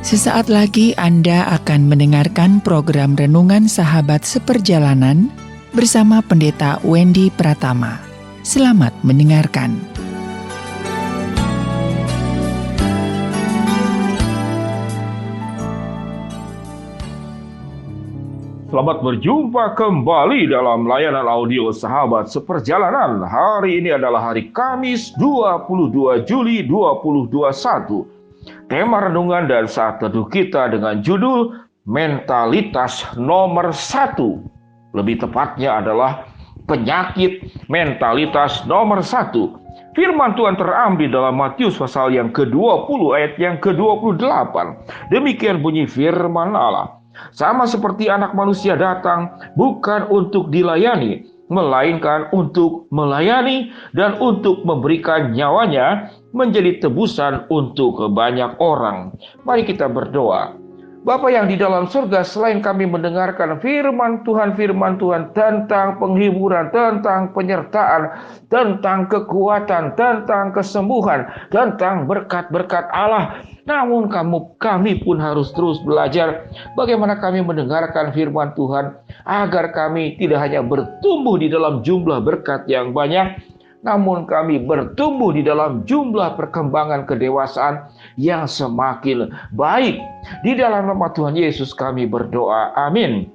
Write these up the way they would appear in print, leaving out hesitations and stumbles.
Sesaat lagi Anda akan mendengarkan program Renungan Sahabat Seperjalanan bersama Pendeta Wendy Pratama. Selamat mendengarkan. Selamat berjumpa kembali dalam layanan audio Sahabat Seperjalanan. Hari ini adalah hari Kamis 22 Juli 2021. Tema renungan dan saat teduh kita dengan judul Mentalitas Nomor 1. Lebih tepatnya adalah penyakit mentalitas nomor 1. Firman Tuhan terambil dalam Matius pasal yang ke-20 ayat yang ke-28. Demikian bunyi firman Allah. Sama seperti anak manusia datang bukan untuk dilayani, melainkan untuk melayani dan untuk memberikan nyawanya menjadi tebusan untuk banyak orang. Mari kita berdoa. Bapa yang di dalam surga, selain kami mendengarkan firman Tuhan tentang penghiburan, tentang penyertaan, tentang kekuatan, tentang kesembuhan, tentang berkat-berkat Allah, namun kami pun harus terus belajar bagaimana kami mendengarkan firman Tuhan agar kami tidak hanya bertumbuh di dalam jumlah berkat yang banyak, namun kami bertumbuh di dalam jumlah perkembangan kedewasaan yang semakin baik. Di dalam nama Tuhan Yesus kami berdoa. Amin.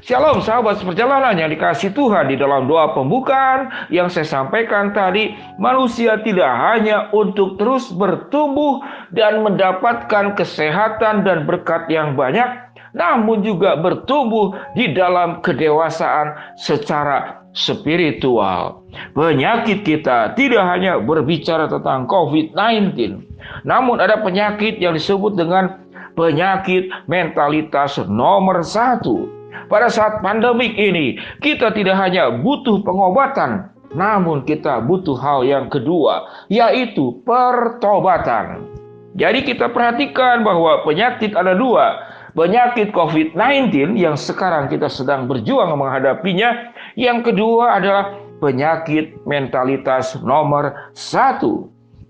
Shalom sahabat seperjalanan yang dikasihi Tuhan. Di dalam doa pembukaan yang saya sampaikan tadi, manusia tidak hanya untuk terus bertumbuh dan mendapatkan kesehatan dan berkat yang banyak, namun juga bertumbuh di dalam kedewasaan secara spiritual. Penyakit kita tidak hanya berbicara tentang COVID-19, namun ada penyakit yang disebut dengan penyakit mentalitas nomor 1. Pada saat pandemik ini, kita tidak hanya butuh pengobatan, namun kita butuh hal yang kedua, yaitu pertobatan. Jadi kita perhatikan bahwa penyakit ada dua. Penyakit COVID-19 yang sekarang kita sedang berjuang menghadapinya. Yang kedua adalah penyakit mentalitas nomor 1.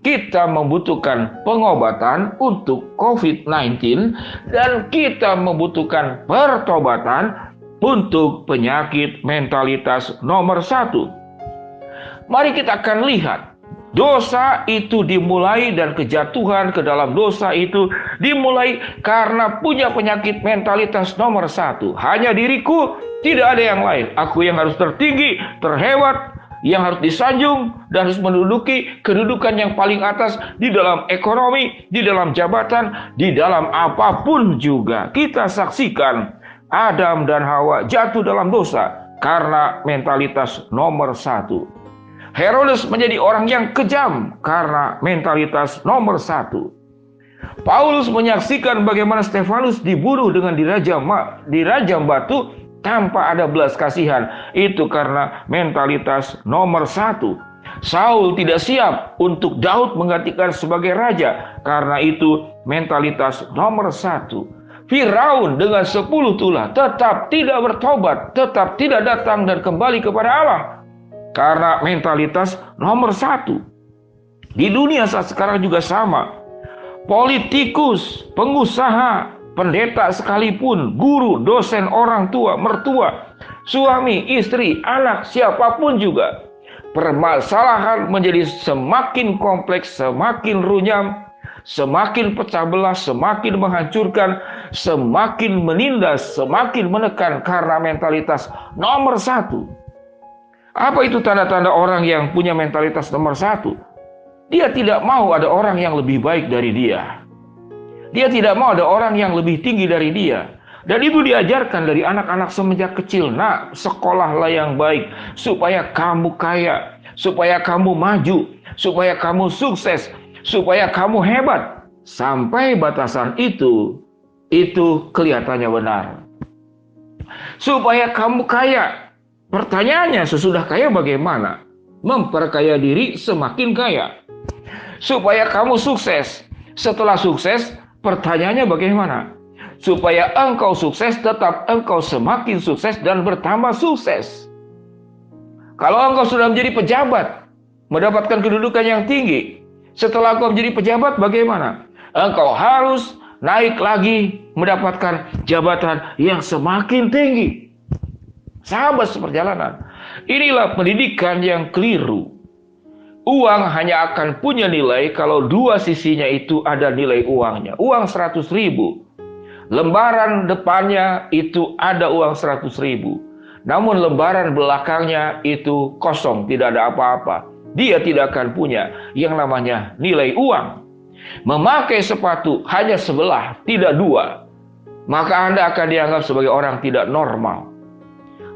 Kita membutuhkan pengobatan untuk COVID-19 dan kita membutuhkan pertobatan untuk penyakit mentalitas nomor 1. Mari kita akan lihat. Dosa itu dimulai dan kejatuhan ke dalam dosa itu dimulai karena punya penyakit mentalitas nomor 1. Hanya diriku, tidak ada yang lain. Aku yang harus tertinggi, terhebat, yang harus disanjung dan harus menduduki kedudukan yang paling atas di dalam ekonomi, di dalam jabatan, di dalam apapun juga. Kita saksikan Adam dan Hawa jatuh dalam dosa karena mentalitas nomor 1. Herodes menjadi orang yang kejam karena mentalitas nomor 1. Paulus menyaksikan bagaimana Stefanus dibunuh dengan dirajam batu tanpa ada belas kasihan. Itu karena mentalitas nomor 1. Saul tidak siap untuk Daud menggantikan sebagai raja. Karena itu mentalitas nomor 1. Firaun dengan 10 tulah tetap tidak bertobat, tetap tidak datang dan kembali kepada Allah. Karena mentalitas nomor 1. Di dunia saat sekarang juga sama. Politikus, pengusaha, pendeta sekalipun, guru, dosen, orang tua, mertua, suami, istri, anak, siapapun juga. Permasalahan menjadi semakin kompleks, semakin runyam, semakin pecah belah, semakin menghancurkan, semakin menindas, semakin menekan karena mentalitas nomor 1. Apa itu tanda-tanda orang yang punya mentalitas nomor 1? Dia tidak mau ada orang yang lebih baik dari dia. Dia tidak mau ada orang yang lebih tinggi dari dia. Dan itu diajarkan dari anak-anak semenjak kecil. Nak, sekolahlah yang baik supaya kamu kaya, supaya kamu maju, supaya kamu sukses, supaya kamu hebat. Sampai batasan itu kelihatannya benar. Supaya kamu kaya. Pertanyaannya, sesudah kaya bagaimana? Memperkaya diri semakin kaya. Supaya kamu sukses. Setelah sukses, pertanyaannya bagaimana? Supaya engkau sukses, tetap engkau semakin sukses dan bertambah sukses. Kalau engkau sudah menjadi pejabat, mendapatkan kedudukan yang tinggi, setelah engkau menjadi pejabat bagaimana? Engkau harus naik lagi mendapatkan jabatan yang semakin tinggi. Sahabat seperjalanan, inilah pendidikan yang keliru. Uang hanya akan punya nilai kalau dua sisinya itu ada nilai uangnya. Uang 100 ribu. Lembaran depannya itu ada uang 100 ribu. Namun lembaran belakangnya itu kosong, tidak ada apa-apa. Dia tidak akan punya yang namanya nilai uang. Memakai sepatu hanya sebelah, tidak dua. Maka Anda akan dianggap sebagai orang tidak normal.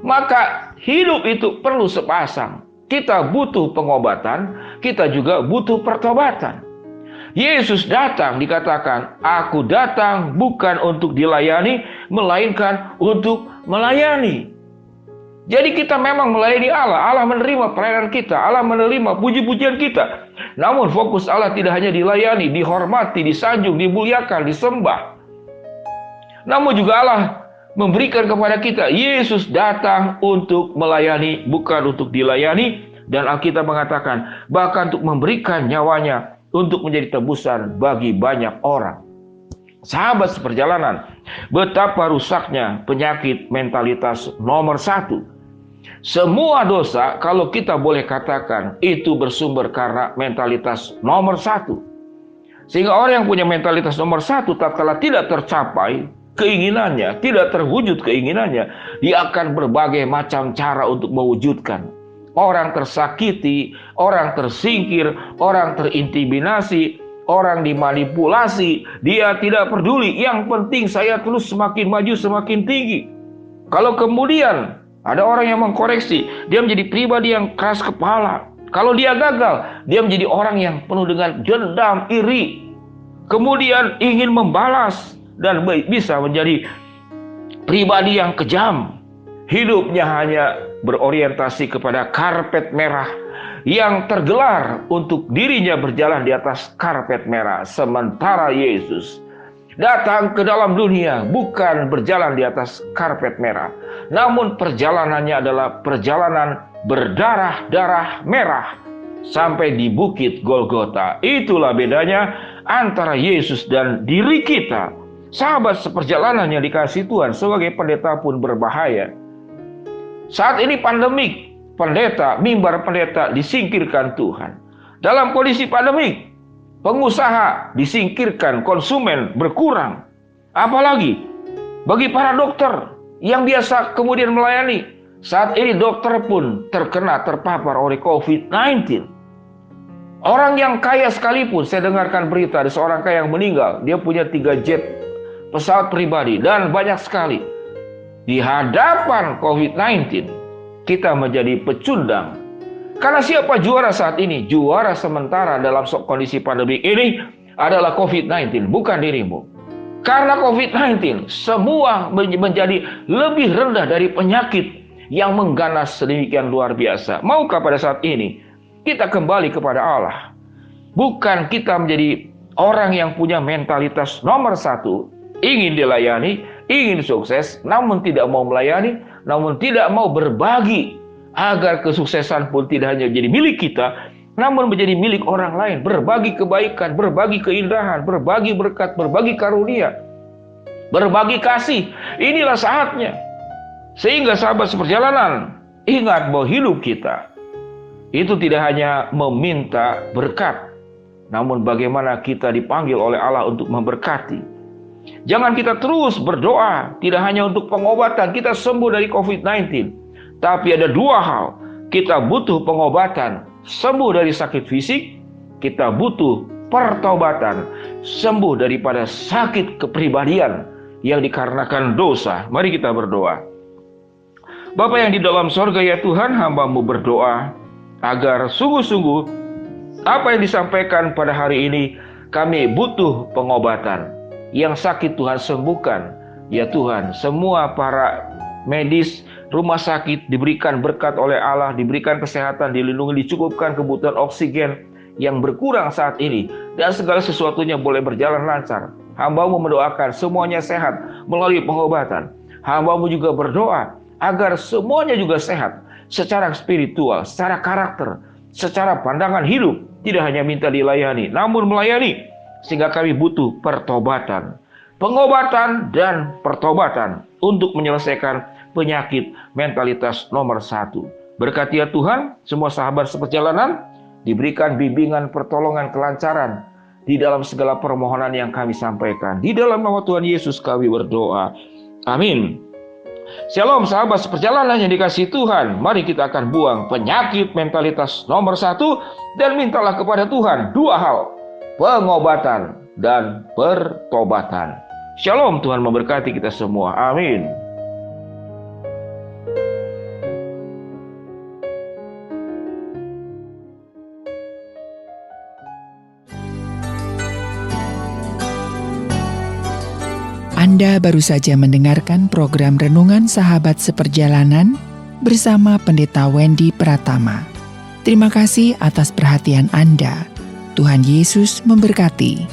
Maka hidup itu perlu sepasang. Kita butuh pengobatan, kita juga butuh pertobatan. Yesus datang, dikatakan, aku datang bukan untuk dilayani, melainkan untuk melayani. Jadi kita memang melayani Allah. Allah menerima pelayanan kita, Allah menerima puji-pujian kita. Namun fokus Allah tidak hanya dilayani, dihormati, disanjung, dimuliakan, disembah. Namun juga Allah memberikan kepada kita, Yesus datang untuk melayani, bukan untuk dilayani. Dan Alkitab mengatakan, bahkan untuk memberikan nyawanya untuk menjadi tebusan bagi banyak orang. Sahabat seperjalanan, betapa rusaknya penyakit mentalitas nomor 1. Semua dosa, kalau kita boleh katakan, itu bersumber karena mentalitas nomor 1. Sehingga orang yang punya mentalitas nomor 1, tatkala tidak tercapai keinginannya, tidak terwujud keinginannya, dia akan berbagai macam cara untuk mewujudkan. Orang tersakiti, orang tersingkir, orang terintimidasi, orang dimanipulasi, dia tidak peduli. Yang penting saya terus semakin maju, semakin tinggi. Kalau kemudian ada orang yang mengkoreksi, dia menjadi pribadi yang keras kepala. Kalau dia gagal, dia menjadi orang yang penuh dengan dendam, iri. Kemudian ingin membalas dan bisa menjadi pribadi yang kejam. Hidupnya hanya berorientasi kepada karpet merah yang tergelar untuk dirinya berjalan di atas karpet merah. Sementara Yesus datang ke dalam dunia bukan berjalan di atas karpet merah, namun perjalanannya adalah perjalanan berdarah-darah merah sampai di bukit Golgota. Itulah bedanya antara Yesus dan diri kita. Sahabat seperjalanan yang dikasihi Tuhan, sebagai pendeta pun berbahaya. Saat ini pandemik, pendeta, mimbar pendeta disingkirkan Tuhan. Dalam kondisi pandemik, pengusaha disingkirkan, konsumen berkurang. Apalagi bagi para dokter yang biasa kemudian melayani. Saat ini dokter pun terpapar oleh COVID-19. Orang yang kaya sekalipun, saya dengarkan berita ada seorang kaya yang meninggal. Dia punya 3 jet pesawat pribadi dan banyak sekali. Di hadapan COVID-19, kita menjadi pecundang. Karena siapa juara saat ini? Juara sementara dalam kondisi pandemi ini adalah COVID-19, bukan dirimu. Karena COVID-19, semua menjadi lebih rendah dari penyakit yang mengganas sedemikian luar biasa. Maukah pada saat ini kita kembali kepada Allah? Bukan kita menjadi orang yang punya mentalitas nomor 1, ingin dilayani, ingin sukses, namun tidak mau melayani, namun tidak mau berbagi, agar kesuksesan pun tidak hanya jadi milik kita, namun menjadi milik orang lain. Berbagi kebaikan, berbagi keindahan, berbagi berkat, berbagi karunia, berbagi kasih. Inilah saatnya. Sehingga sahabat seperjalanan, ingat bahwa hidup kita itu tidak hanya meminta berkat, namun bagaimana kita dipanggil oleh Allah untuk memberkati. Jangan kita terus berdoa, tidak hanya untuk pengobatan, kita sembuh dari COVID-19. Tapi ada 2 hal, kita butuh pengobatan, sembuh dari sakit fisik, kita butuh pertobatan, sembuh daripada sakit kepribadian yang dikarenakan dosa. Mari kita berdoa. Bapa yang di dalam sorga, ya Tuhan, hamba-Mu berdoa agar sungguh-sungguh apa yang disampaikan pada hari ini, kami butuh pengobatan. Yang sakit Tuhan sembuhkan. Ya Tuhan, semua para medis, rumah sakit diberikan berkat oleh Allah, diberikan kesehatan, dilindungi, dicukupkan kebutuhan oksigen yang berkurang saat ini, dan segala sesuatunya boleh berjalan lancar. Hamba-Mu mendoakan semuanya sehat melalui pengobatan. Hamba-Mu juga berdoa agar semuanya juga sehat secara spiritual, secara karakter, secara pandangan hidup. Tidak hanya minta dilayani, namun melayani. Sehingga kami butuh pertobatan. pengobatan dan pertobatan untuk menyelesaikan penyakit mentalitas nomor 1. Berkati ya Tuhan, semua sahabat seperjalanan diberikan bimbingan, pertolongan, kelancaran di dalam segala permohonan yang kami sampaikan. Di dalam nama Tuhan Yesus kami berdoa. Amin. Shalom sahabat seperjalanan yang dikasihi Tuhan. Mari kita akan buang penyakit mentalitas nomor 1 dan mintalah kepada Tuhan 2 hal. Pengobatan dan pertobatan. Shalom, Tuhan memberkati kita semua. Amin. Anda baru saja mendengarkan program Renungan Sahabat Seperjalanan bersama Pendeta Wendy Pratama. Terima kasih atas perhatian Anda. Tuhan Yesus memberkati.